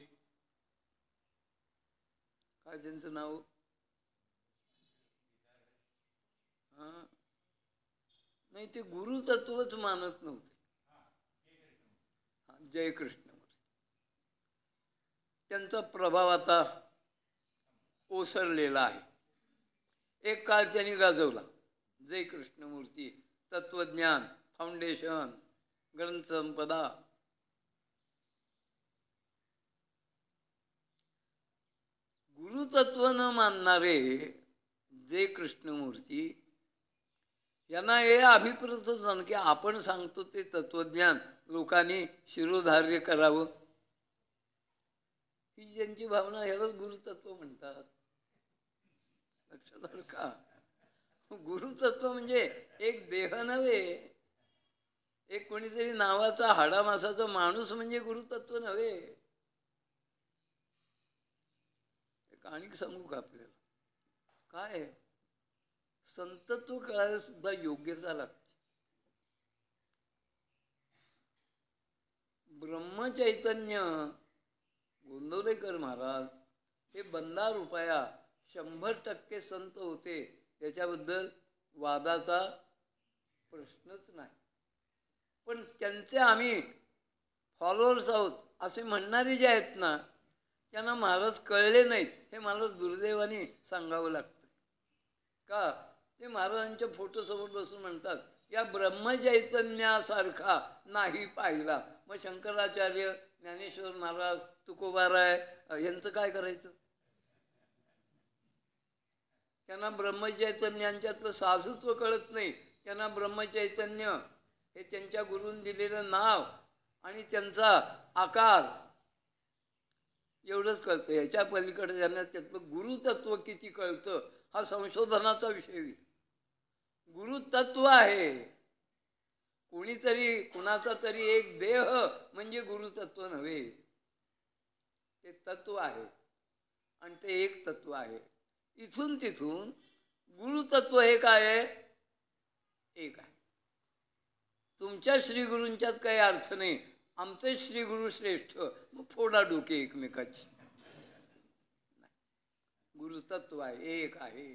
काय त्यांचं नाव? नाही, ते गुरुतत्वच मानत नव्हते. जयकृष्ण. त्यांचा प्रभाव आता ओसरलेला आहे. एक काळ त्यांनी गाजवला. जय कृष्णमूर्ती, तत्वज्ञान, फाउंडेशन, ग्रंथसंपदा. गुरुतत्व न मानणारे जे कृष्णमूर्ती यांना हे अभिप्रेत होतं की आपण सांगतो ते तत्वज्ञान लोकांनी शिरोधार्य करावं. ही ज्यांची भावना, ह्यालाच गुरुतत्व म्हणतात. लक्षात आलं का? गुरुतत्व म्हणजे एक देह नव्हे, एक कोणीतरी नावाचा हाडामासाचा माणूस म्हणजे गुरुतत्व नव्हे. एक आणिक सांगू का आपल्याला? काय संतत्व कळायला सुद्धा योग्यता लागते. ब्रह्मचैतन्य गोंदवलेकर महाराज हे बंदा रुपया 100% संत होते, त्याच्याबद्दल वादाचा प्रश्नच नाही. पण त्यांचे आम्ही फॉलोअर्स आहोत असे म्हणणारे जे आहेत ना, त्यांना महाराज कळले नाहीत हे मला दुर्दैवाने सांगावं लागतं. का? ते महाराजांच्या फोटोसमोर बसून म्हणतात या ब्रह्मचैतन्यासारखा नाही पाहिला. मग शंकराचार्य, ज्ञानेश्वर महाराज, तुकोबाराय यांचं काय करायचं? त्यांना ब्रह्मचैतन्यांच्यातलं साधुत्व कळत नाही. त्यांना ब्रह्मचैतन्य हे त्यांच्या गुरूंनी दिलेलं नाव आणि त्यांचा आकार एवढंच कळतं. याच्या पलीकडे त्यांना त्यातलं गुरुतत्व किती कळतं हा संशोधनाचा विषय. गुरुतत्व आहे. कोणीतरी कुणाचा तरी एक देह म्हणजे गुरुतत्व नव्हे. ते तत्व आहे आणि ते एक तत्व आहे. इथून तिथून गुरुतत्व हे काय आहे? एक आहे. तुमच्या श्रीगुरूंच्यात काही अर्थ नाही. आमचे श्रीगुरु श्रेष्ठ, मग फोडा डोके एकमेकाची. गुरुतत्व आहे, एक आहे.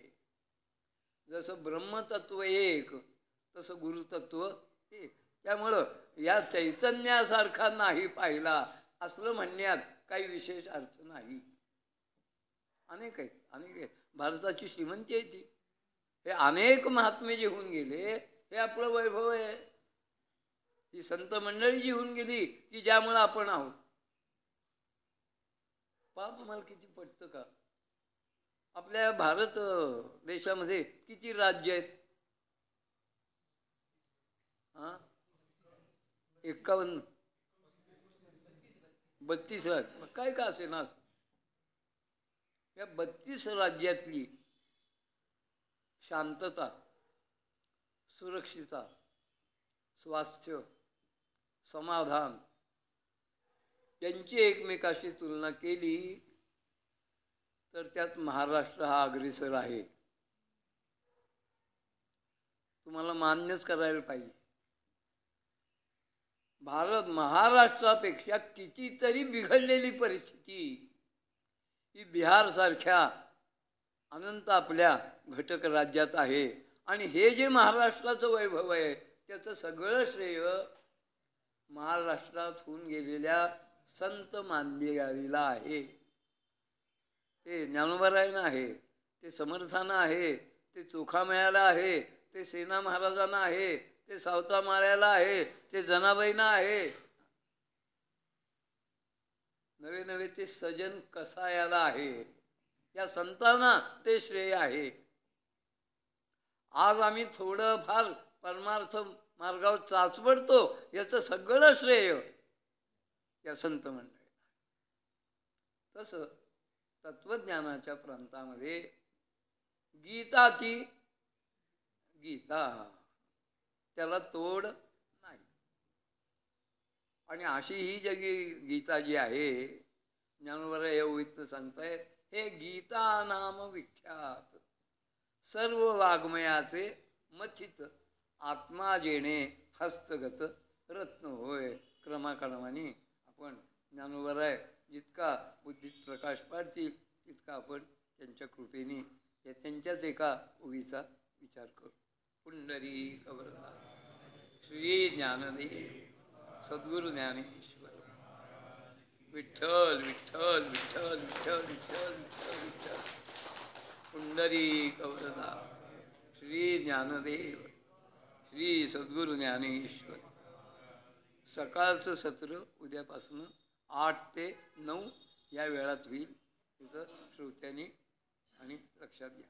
जसं ब्रह्मतत्व एक तसं गुरुतत्व एक. त्यामुळं या चैतन्यासारखा नाही पाहिला असलं म्हणण्यात काही विशेष अर्थ नाही. अनेक आहेत, अनेक आहेत. भारताची श्रीमंती आहे ती. हे अनेक महात्मे जे होऊन गेले हे आपलं वैभव आहे. ही संत मंडळी जी होऊन गेली की ज्यामुळे आपण आहोत. पाप मला किती पटतं का? आपल्या भारत देशामध्ये किती राज्य आहेत? 51, 32 राज्य. मग काय का असे ना, या 32 राज्यातली शांतता, सुरक्षितता, स्वास्थ्य, समाधान यांची एकमेकाशी तुलना केली तर त्यात महाराष्ट्र हा अग्रेसर आहे. तुम्हाला मान्यच करायला पाहिजे. भारत महाराष्ट्रापेक्षा कितीतरी बिघडलेली परिस्थिती ही बिहारसारख्या अनंत आपल्या घटक राज्यात आहे. आणि हे जे महाराष्ट्राचं वैभव आहे त्याचं सगळं श्रेय महाराष्ट्रात होऊन गेलेल्या संत मानलेला आहे. ते ज्ञानोबारायांना आहे, ते समर्थांना आहे, ते चोखामेळ्याला आहे, ते सेना महाराजांना आहे, ते सावता माळ्याला आहे, ते जनाबाईंना आहे. नवे नवे ते सजन कसायाला आहे. या संतांना ते श्रेय आहे. आज आम्ही थोडं फार परमार्थ मार्गावर चाचपडतो याचं सगळं श्रेय या संत मंडळी. तसं तत्वज्ञानाच्या प्रांतामध्ये गीताची गीता त्याला तोड नाही. आणि अशी ही जगी गीता जी आहे, ज्ञानोबा या ओळीतनं सांगताय, हे गीता नाम विख्यात सर्व वाङ्मयाचे मथित आत्मा जेणे हस्तगत रत्न होय. क्रमाक्रमाने आपण ज्ञानोबा जितका बुद्धीत प्रकाश पाडतील तितका आपण त्यांच्या कृपेने या त्यांच्याच एका ओळीचा विचार करू. पुंडरीक वरदा श्री ज्ञानदेव सद्गुरु ज्ञानेश्वर. विठ्ठल विठ्ठल विठ्ठल विठ्ठल विठ्ठल विठ्ठल विठ्ठल. पुंडरीक वरदा श्री ज्ञानदेव श्री सद्गुरु ज्ञानेश्वर. सकाळचं सत्र उद्यापासून 8 ते 9 या वेळात होईल. तिचं श्रोत्यांनी आणि लक्षात घ्या.